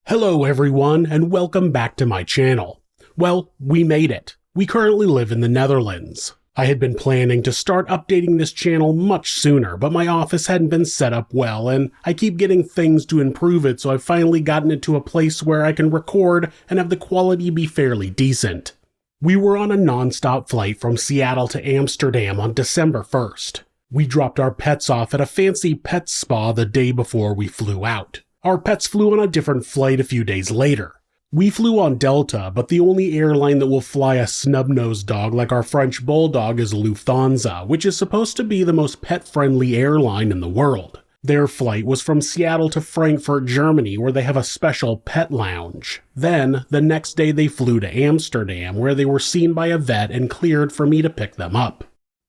Hello everyone, and welcome back to my channel. Well, we made it. We currently live in the Netherlands. I had been planning to start updating this channel much sooner, but my office hadn't been set up well, and I keep getting things to improve it, so I've finally gotten it to a place where I can record and have the quality be fairly decent. We were on a non-stop flight from Seattle to Amsterdam on December 1st. We dropped our pets off at a fancy pet spa the day before we flew out. Our pets flew on a different flight a few days later. We flew on Delta, but the only airline that will fly a snub-nosed dog like our French bulldog is Lufthansa, which is supposed to be the most pet-friendly airline in the world. Their flight was from Seattle to Frankfurt, Germany, where they have a special pet lounge. Then, the next day they flew to Amsterdam, where they were seen by a vet and cleared for me to pick them up.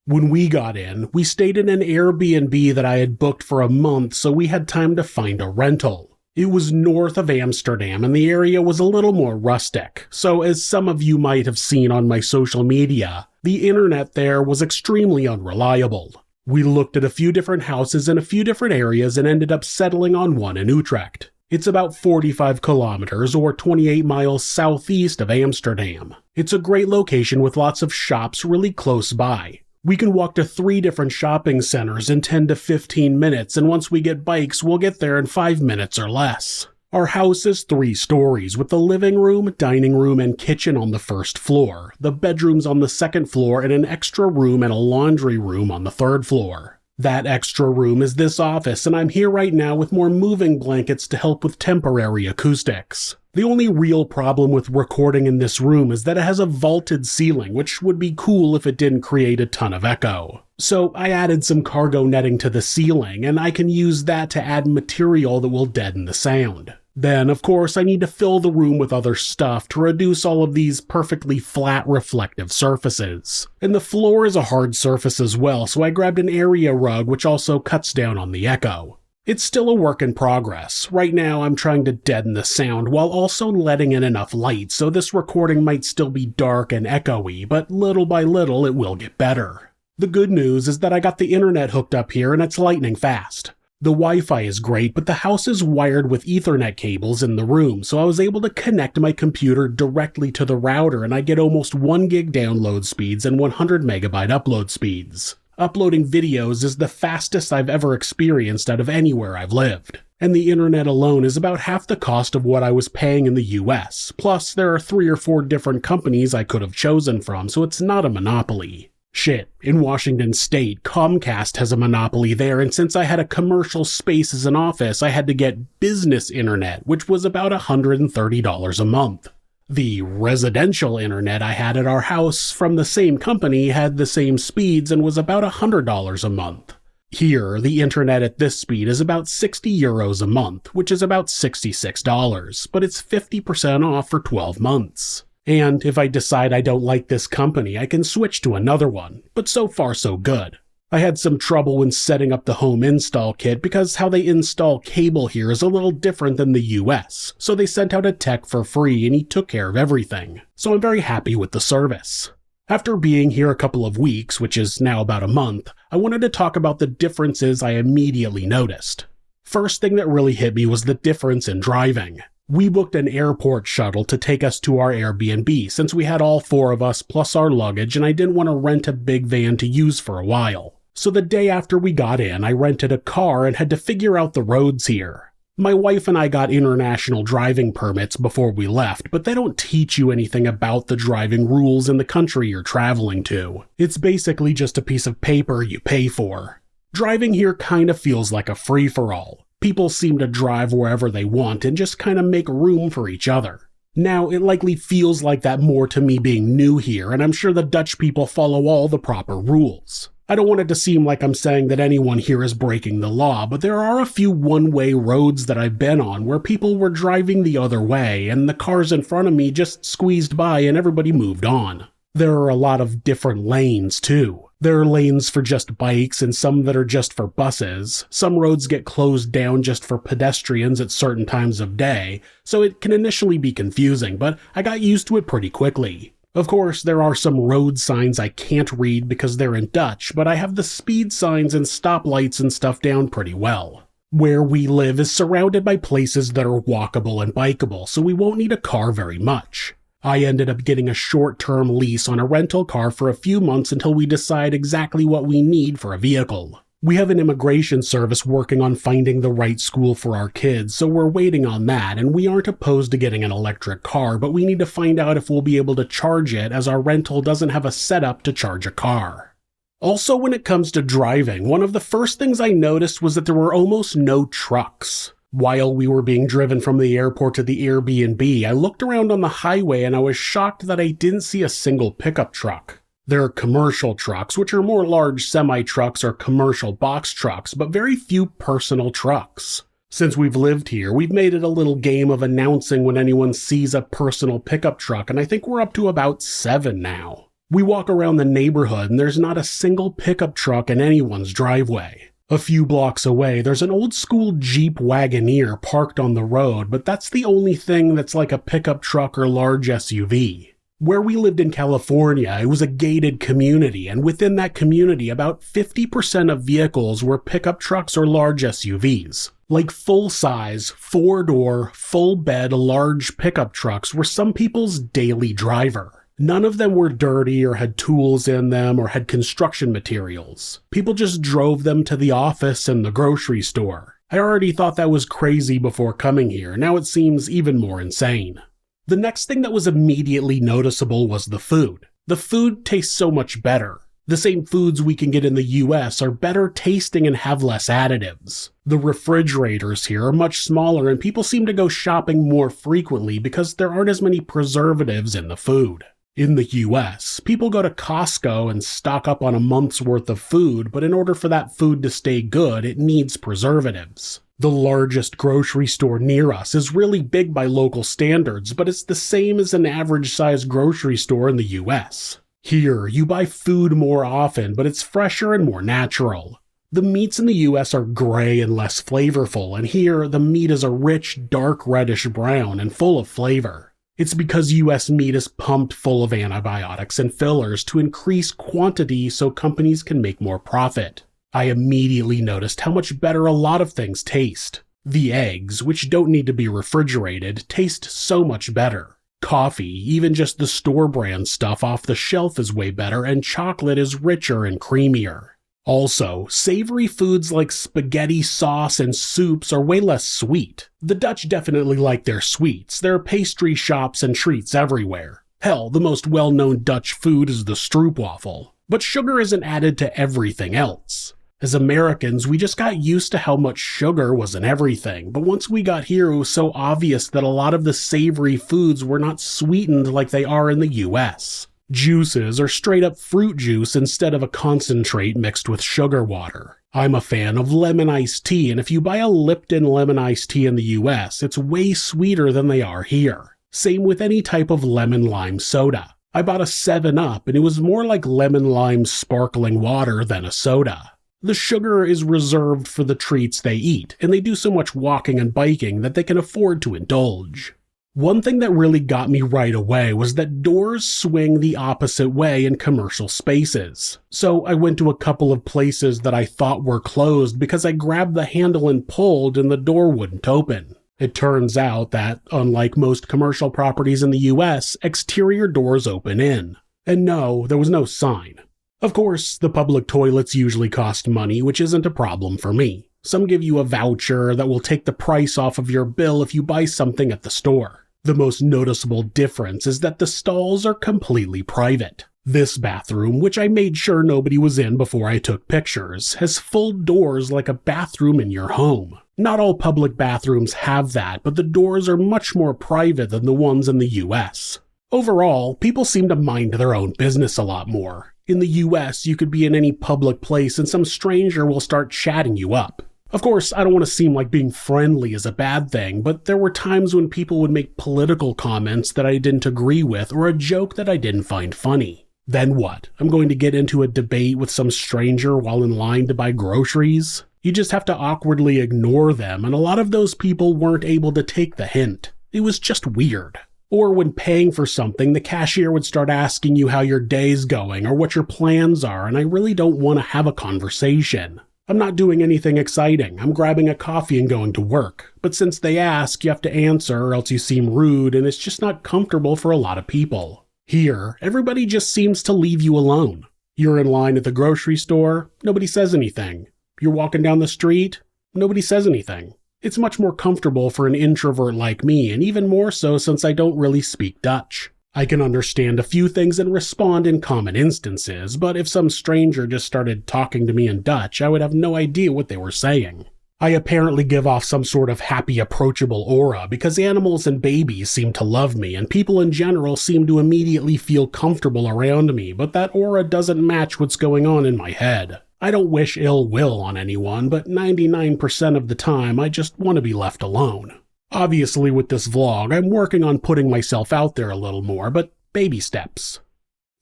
When we got in, we stayed in an Airbnb that I had booked for a month, so we had time to find a rental. It was north of Amsterdam and the area was a little more rustic, so as some of you might have seen on my social media, the internet there was extremely unreliable. We looked at a few different houses in a few different areas and ended up settling on one in Utrecht. It's about 45 kilometers or 28 miles southeast of Amsterdam. It's a great location with lots of shops really close by. We can walk to 3 different shopping centers in 10 to 15 minutes, and once we get bikes, we'll get there in 5 minutes or less. Our house is 3 stories, with the living room, dining room, and kitchen on the first floor, the bedrooms on the second floor, and an extra room and a laundry room on the third floor. That extra room is this office, and I'm here right now with more moving blankets to help with temporary acoustics. The only real problem with recording in this room is that it has a vaulted ceiling, which would be cool if it didn't create a ton of echo. So I added some cargo netting to the ceiling, and I can use that to add material that will deaden the sound. Then, of course, I need to fill the room with other stuff to reduce all of these perfectly flat reflective surfaces. And the floor is a hard surface as well, so I grabbed an area rug which also cuts down on the echo. It's still a work in progress. Right now I'm trying to deaden the sound while also letting in enough light, so this recording might still be dark and echoey, but little by little it will get better. The good news is that I got the internet hooked up here and it's lightning fast. The Wi-Fi is great, but the house is wired with Ethernet cables in the room, so I was able to connect my computer directly to the router and I get almost 1 gig download speeds and 100 megabyte upload speeds. Uploading videos is the fastest I've ever experienced out of anywhere I've lived. And the internet alone is about half the cost of what I was paying in the US, plus there are 3 or 4 different companies I could have chosen from, so it's not a monopoly. Shit, in Washington State, Comcast has a monopoly there, and since I had a commercial space as an office, I had to get business internet, which was about $130 a month. The residential internet I had at our house from the same company had the same speeds and was about $100 a month. Here, the internet at this speed is about 60 euros a month, which is about $66, but it's 50% off for 12 months. And if I decide I don't like this company, I can switch to another one, but so far so good. I had some trouble when setting up the home install kit because how they install cable here is a little different than the US, so they sent out a tech for free and he took care of everything. So I'm very happy with the service. After being here a couple of weeks, which is now about a month, I wanted to talk about the differences I immediately noticed. First thing that really hit me was the difference in driving. We booked an airport shuttle to take us to our Airbnb since we had all 4 of us plus our luggage and I didn't want to rent a big van to use for a while. So the day after we got in, I rented a car and had to figure out the roads here. My wife and I got international driving permits before we left, but they don't teach you anything about the driving rules in the country you're traveling to. It's basically just a piece of paper you pay for. Driving here kind of feels like a free-for-all. People seem to drive wherever they want and just kind of make room for each other. Now, it likely feels like that more to me being new here, and I'm sure the Dutch people follow all the proper rules. I don't want it to seem like I'm saying that anyone here is breaking the law, but there are a few one-way roads that I've been on where people were driving the other way and the cars in front of me just squeezed by and everybody moved on. There are a lot of different lanes too. There are lanes for just bikes and some that are just for buses. Some roads get closed down just for pedestrians at certain times of day, so it can initially be confusing, but I got used to it pretty quickly. Of course, there are some road signs I can't read because they're in Dutch, but I have the speed signs and stoplights and stuff down pretty well. Where we live is surrounded by places that are walkable and bikeable, so we won't need a car very much. I ended up getting a short-term lease on a rental car for a few months until we decide exactly what we need for a vehicle. We have an immigration service working on finding the right school for our kids, so we're waiting on that, and we aren't opposed to getting an electric car, but we need to find out if we'll be able to charge it as our rental doesn't have a setup to charge a car. Also, when it comes to driving, one of the first things I noticed was that there were almost no trucks. While we were being driven from the airport to the Airbnb, I looked around on the highway and I was shocked that I didn't see a single pickup truck. There are commercial trucks, which are more large semi-trucks or commercial box trucks, but very few personal trucks. Since we've lived here, we've made it a little game of announcing when anyone sees a personal pickup truck, and I think we're up to about 7 now. We walk around the neighborhood and there's not a single pickup truck in anyone's driveway. A few blocks away, there's an old-school Jeep Wagoneer parked on the road, but that's the only thing that's like a pickup truck or large SUV. Where we lived in California, it was a gated community, and within that community, about 50% of vehicles were pickup trucks or large SUVs. Like full-size, 4-door, full-bed large pickup trucks were some people's daily driver. None of them were dirty or had tools in them or had construction materials. People just drove them to the office and the grocery store. I already thought that was crazy before coming here, now it seems even more insane. The next thing that was immediately noticeable was the food. The food tastes so much better. The same foods we can get in the US are better tasting and have less additives. The refrigerators here are much smaller and people seem to go shopping more frequently because there aren't as many preservatives in the food. In the US, people go to Costco and stock up on a month's worth of food, but in order for that food to stay good, it needs preservatives. The largest grocery store near us is really big by local standards, but it's the same as an average-sized grocery store in the US. Here, you buy food more often, but it's fresher and more natural. The meats in the US are gray and less flavorful, and here, the meat is a rich, dark reddish brown and full of flavor. It's because US meat is pumped full of antibiotics and fillers to increase quantity so companies can make more profit. I immediately noticed how much better a lot of things taste. The eggs, which don't need to be refrigerated, taste so much better. Coffee, even just the store brand stuff off the shelf is way better, and chocolate is richer and creamier. Also, savory foods like spaghetti sauce and soups are way less sweet. The Dutch definitely like their sweets. There are pastry shops and treats everywhere. Hell, the most well-known Dutch food is the stroopwafel. But sugar isn't added to everything else. As Americans, we just got used to how much sugar was in everything, but once we got here, it was so obvious that a lot of the savory foods were not sweetened like they are in the US. Juices are straight up fruit juice instead of a concentrate mixed with sugar water. I'm a fan of lemon iced tea, and if you buy a Lipton lemon iced tea in the US, it's way sweeter than they are here. Same with any type of lemon lime soda. I bought a 7-Up, and it was more like lemon lime sparkling water than a soda. The sugar is reserved for the treats they eat, and they do so much walking and biking that they can afford to indulge. One thing that really got me right away was that doors swing the opposite way in commercial spaces. So I went to a couple of places that I thought were closed because I grabbed the handle and pulled and the door wouldn't open. It turns out that, unlike most commercial properties in the US, exterior doors open in. And no, there was no sign. Of course, the public toilets usually cost money, which isn't a problem for me. Some give you a voucher that will take the price off of your bill if you buy something at the store. The most noticeable difference is that the stalls are completely private. This bathroom, which I made sure nobody was in before I took pictures, has full doors like a bathroom in your home. Not all public bathrooms have that, but the doors are much more private than the ones in the US. Overall, people seem to mind their own business a lot more. In the US, you could be in any public place and some stranger will start chatting you up. Of course, I don't want to seem like being friendly is a bad thing, but there were times when people would make political comments that I didn't agree with or a joke that I didn't find funny. Then what? I'm going to get into a debate with some stranger while in line to buy groceries? You just have to awkwardly ignore them, and a lot of those people weren't able to take the hint. It was just weird. Or when paying for something, the cashier would start asking you how your day's going or what your plans are, and I really don't want to have a conversation. I'm not doing anything exciting. I'm grabbing a coffee and going to work. But since they ask, you have to answer or else you seem rude, and it's just not comfortable for a lot of people. Here, everybody just seems to leave you alone. You're in line at the grocery store, nobody says anything. You're walking down the street, nobody says anything. It's much more comfortable for an introvert like me, and even more so since I don't really speak Dutch. I can understand a few things and respond in common instances, but if some stranger just started talking to me in Dutch, I would have no idea what they were saying. I apparently give off some sort of happy, approachable aura because animals and babies seem to love me, and people in general seem to immediately feel comfortable around me, but that aura doesn't match what's going on in my head. I don't wish ill will on anyone, but 99% of the time I just want to be left alone. Obviously with this vlog, I'm working on putting myself out there a little more, but baby steps.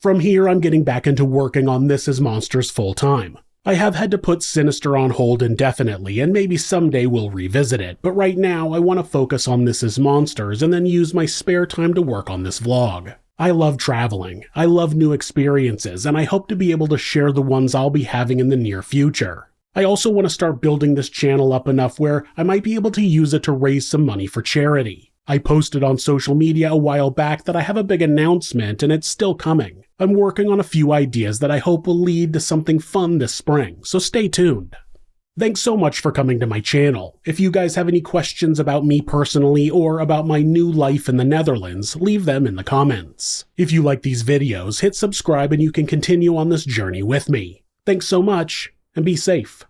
From here, I'm getting back into working on This Is Monsters full time. I have had to put Sinister on hold indefinitely, and maybe someday we'll revisit it, but right now I want to focus on This Is Monsters and then use my spare time to work on this vlog. I love traveling, I love new experiences, and I hope to be able to share the ones I'll be having in the near future. I also want to start building this channel up enough where I might be able to use it to raise some money for charity. I posted on social media a while back that I have a big announcement and it's still coming. I'm working on a few ideas that I hope will lead to something fun this spring, so stay tuned. Thanks so much for coming to my channel. If you guys have any questions about me personally or about my new life in the Netherlands, leave them in the comments. If you like these videos, hit subscribe and you can continue on this journey with me. Thanks so much, and be safe.